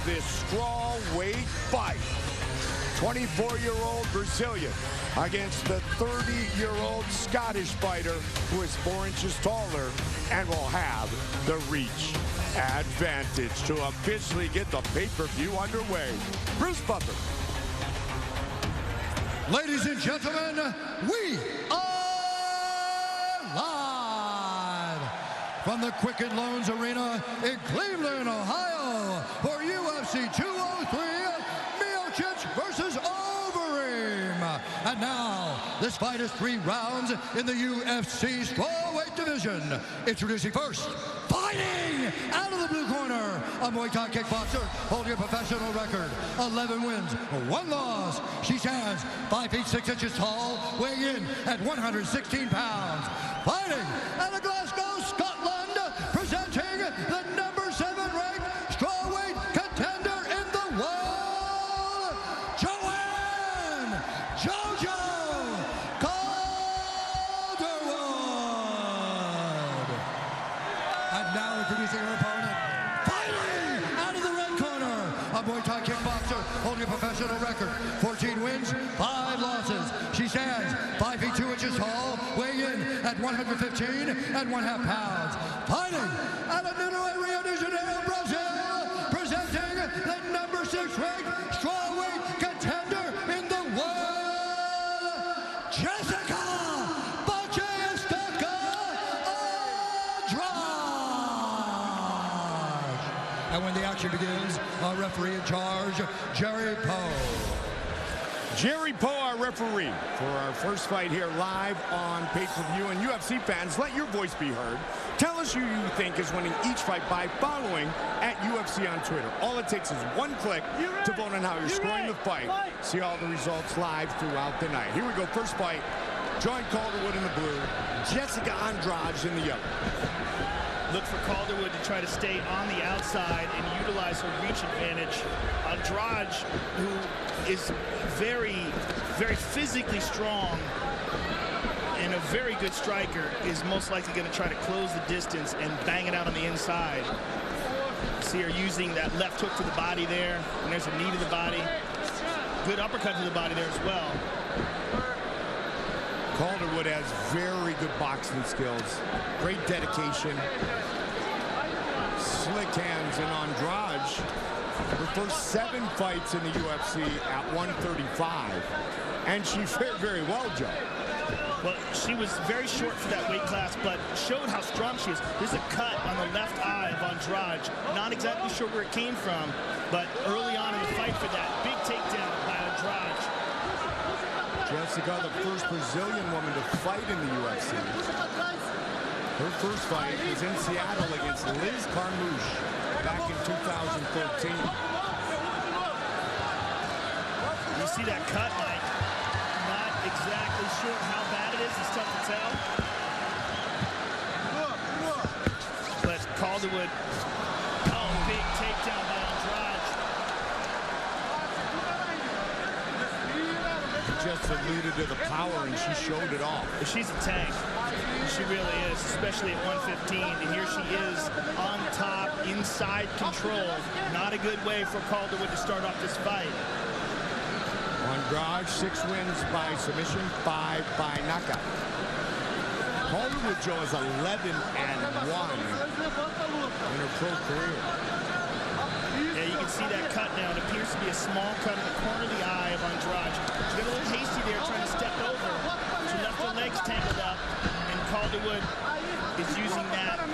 this strawweight fight. 24-year-old Brazilian against the 30-year-old Scottish fighter who is 4 inches taller and will have the reach advantage to officially get the pay-per-view underway. Bruce Butler. Ladies and gentlemen, we are live from the Quicken Loans Arena in Cleveland, Ohio for UFC 203, Miocic versus Overeem. And now, this fight is 3 rounds in the UFC strawweight division. Introducing first, fighting out of the blue corner, a Muay Thai kickboxer holding a professional record, 11 wins, 1 loss. She stands 5 feet 6 inches tall, weighing in at 116 pounds. Fighting out of Glasgow, Scotland, presenting the number 7 ranked strawweight contender in the world, Joanne Jojo Calderwood. And now introducing her opponent, fighting out of the red corner, a Muay Thai kickboxer holding a professional record, 14 wins, 5 losses. She stands 5 feet 2 inches tall, weighing in at 115 and 1/2 pounds. Fighting out of Rio de Janeiro, Brazil, presenting the number 6 ranked strawweight contender in the world, Jessica Andrade. And when the action begins, our referee in charge, Jerry Poe. Jerry Poe, our referee, for our first fight here live on pay-per-view. And UFC fans, let your voice be heard. Tell us who you think is winning each fight by following at UFC on Twitter. All it takes is 1 click to vote on how you're scoring the fight. See all the results live throughout the night. Here we go, first fight. Joanne Calderwood in the blue, Jessica Andrade in the yellow. Look for Calderwood to try to stay on the outside and utilize her reach advantage. Andrade, who is very, very physically strong and a very good striker, is most likely going to try to close the distance and bang it out on the inside. See her using that left hook to the body there, and there's a knee to the body. Good uppercut to the body there as well. Calderwood has very good boxing skills, great dedication, slick hands, and Andrade, her first 7 fights in the UFC at 135, and she fared very well, Joe. Well, she was very short for that weight class, but showed how strong she is. There's a cut on the left eye of Andrade. Not exactly sure where it came from, but early on in the fight for that big takedown by Andrade. Jessica, the first Brazilian woman to fight in the UFC. Her first fight was in Seattle against Liz Carmouche back in 2013. You see that cut, Mike? Not exactly sure how bad it is. It's tough to tell. But Calderwood, oh, big takedown by Andrade. Just alluded to the power, and she showed it off. She's a tank. She really is, especially at 115. And here she is on top, inside control. Not a good way for Calderwood to start off this fight. Andrade, 6 wins by submission, 5 by knockout. Calderwood, Joe, is 11-1 in her pro career. Yeah, you can see that cut now. It appears to be a small cut in the corner of the eye of Andrade. She got a little hasty there trying to step over. She left her legs tangled up, and Calderwood is using that to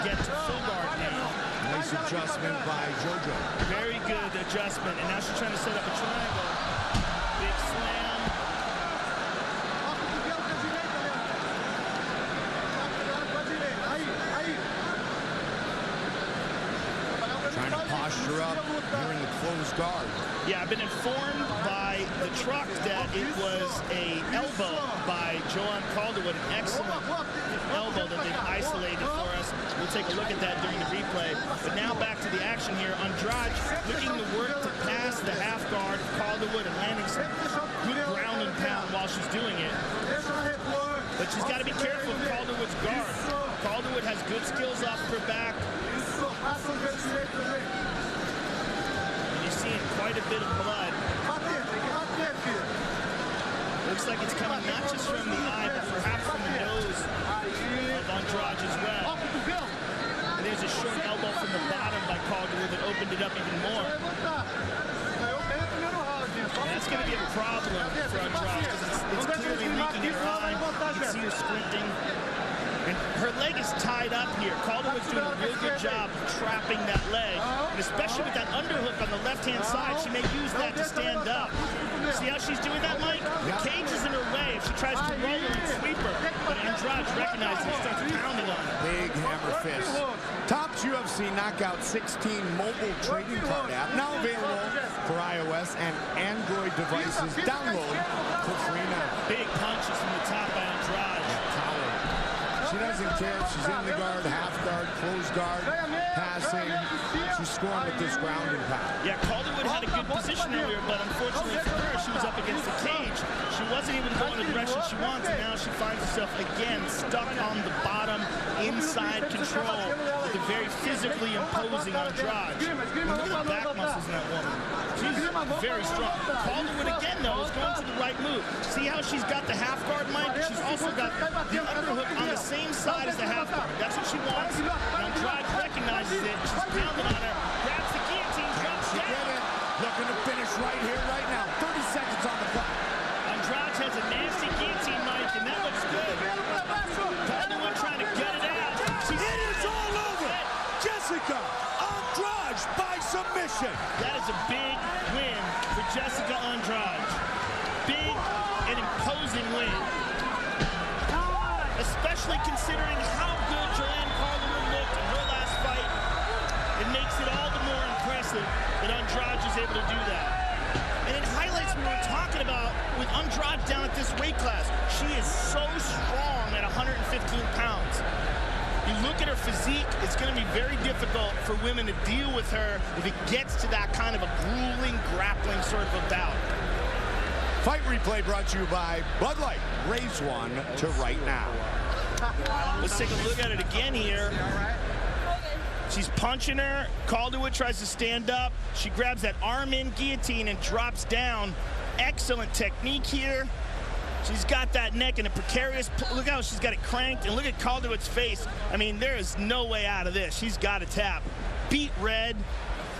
get to full guard now. Nice adjustment by Jojo. Very good adjustment, and now she's trying to set up a triangle. Big slam. Trying to posture up here in the closed guard. Yeah, I've been informed by the truck that it was a elbow by Joanne Calderwood, an excellent elbow that they've isolated for us. We'll take a look at that during the replay. But now back to the action here. Andrade looking to work to pass the half guard of Calderwood and landing some good ground and pound while she's doing it. But she's got to be careful of Calderwood's guard. Calderwood has good skills off her back. She's seeing quite a bit of blood. Looks like it's coming not just from the eye, but perhaps from the nose of Andrade as well. And there's a short elbow from the bottom by Calderwood that opened it up even more. And that's going to be a problem for Andrade because it's clearly leaking her eye. You can see her squinting. And her leg is tied up here. Calderwood's doing a real good job of trapping that leg. And especially with that underhook on the left-hand side, she may use that to stand up. See how she's doing that, Mike? The cage is in her way if she tries to roll her and sweep her. But Andrade recognizes and starts pounding on her. Big hammer fist. Topps UFC Knockout 16 mobile trading card app, now available for iOS and Android devices. Download for free now. Big punches from the top by Andrade. She doesn't care if she's in the guard, half guard, closed guard, passing. She's scoring with this ground and pound. Yeah, Calderwood had a good position earlier, but unfortunately for her, she was up against the cage. She wasn't able to go in the direction she wants, and now she finds herself again stuck on the bottom, inside control with a very physically imposing Andrade. Look at the back muscles in that woman. She's very strong. Calderwood again, though, is going to the right move. See how she's got the half guard, Mike? She's also got the underhook on the same side as the half guard. That's what she wants. And Andrade recognizes it. She's pounding on her. Grabs the guillotine, drops down. Looking to finish right here, right now. 30 seconds on the clock. Andrade has a nasty guillotine, Mike, and that looks good. Calderwood trying to gut it out. It is all over. Jessica Andrade by submission. That is a big win for Jessica Andrade. Big and imposing win. Especially considering how good Joanne Calderwood looked in her last fight. It makes it all the more impressive that Andrade is able to do that. And it highlights what we were talking about with Andrade down at this weight class. She is so strong at 115 pounds. You look at her physique, it's going to be very difficult for women to deal with her if it gets to that kind of a grueling, grappling sort of a bout. Fight replay brought to you by Bud Light. Raise one to right now. Let's take a look at it again here. She's punching her. Calderwood tries to stand up. She grabs that arm in guillotine and drops down. Excellent technique here. She's got that neck in a precarious, look how she's got it cranked, and look at Calderwood's face. I mean, there is no way out of this. She's got to tap. Beat red.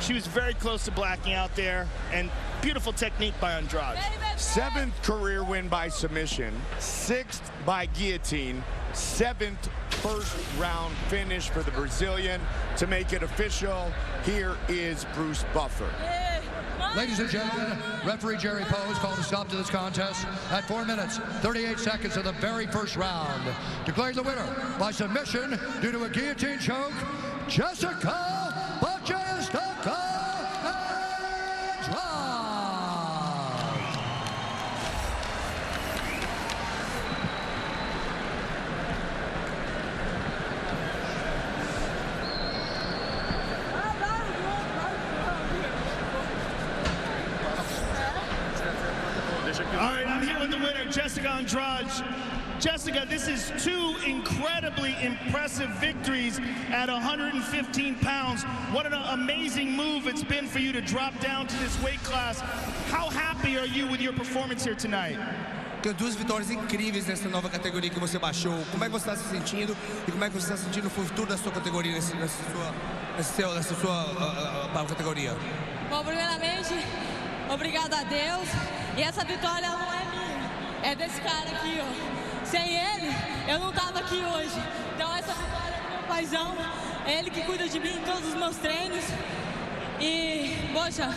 She was very close to blacking out there, and beautiful technique by Andrade. 7th career win by submission, 6th by guillotine, 7th first round finish for the Brazilian. To make it official, here is Bruce Buffer. Ladies and gentlemen, referee Jerry Poe has called a stop to this contest at 4 minutes, 38 seconds of the very first round. Declaring the winner by submission due to a guillotine choke, Jessica Andrade. All right, I'm here with the winner, Jessica Andrade. Jessica, this is 2 incredibly impressive victories at 115 pounds. What an amazing move it's been for you to drop down to this weight class. How happy are you with your performance here tonight? Tem 2 vitórias incríveis nessa nova categoria que você baixou. Como é que você está se sentindo e como é que você está sentindo o futuro da sua categoria nessa sua categoria? Bom, primeiramente, obrigado a Deus. E essa vitória não é minha, é desse cara aqui, ó. Sem ele, eu não tava aqui hoje. Então essa vitória é do meu paizão, é ele que cuida de mim em todos os meus treinos. E, poxa,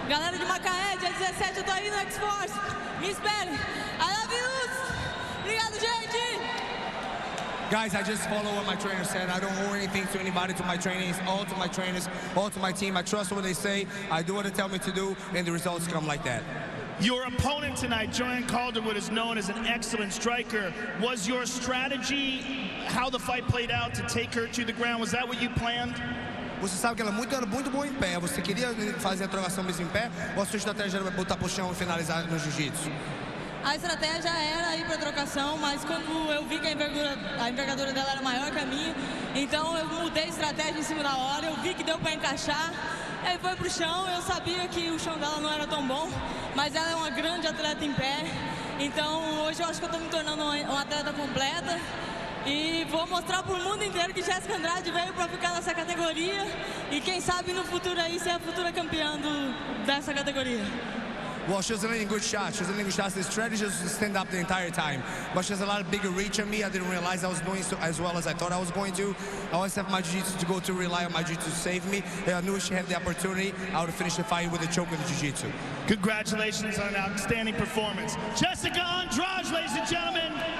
galera de Macaé, dia 17 eu tô aí no X-Force. Me esperem. I love you. Obrigado, gente. Guys, I just follow what my trainer said. I don't owe anything to anybody, to my trainers, all to my trainers, all to my team. I trust what they say. I do what they tell me to do, and the results come like that. Your opponent tonight, Joanne Calderwood, is known as an excellent striker. Was your strategy, how the fight played out, to take her to the ground? Was that what you planned? Você sabe que ela era muito boa em pé. Você queria fazer a trocação mesmo em pé? Ou a sua estratégia era botar pro chão e finalizar no jiu-jitsu? A estratégia era ir para trocação, mas quando eu vi que a envergadura dela era maior que a minha, então eu mudei a estratégia em cima da hora, eu vi que deu para encaixar Aí foi pro chão, eu sabia que o chão dela não era tão bom, mas ela é uma grande atleta em pé. Então hoje eu acho que eu tô me tornando uma atleta completa. E vou mostrar pro mundo inteiro que Jéssica Andrade veio para ficar nessa categoria. E quem sabe no futuro aí ser a futura campeã dessa categoria. Well, she was landing good shots. She was landing good shots. The strategy was to stand up the entire time. But she has a lot of bigger reach on me. I didn't realize I was doing so as well as I thought I was going to. I always have my jiu-jitsu to go to rely on my jiu-jitsu to save me. And I knew if she had the opportunity, I would finish the fight with a choke with the jiu-jitsu. Congratulations on an outstanding performance. Jessica Andrade, ladies and gentlemen.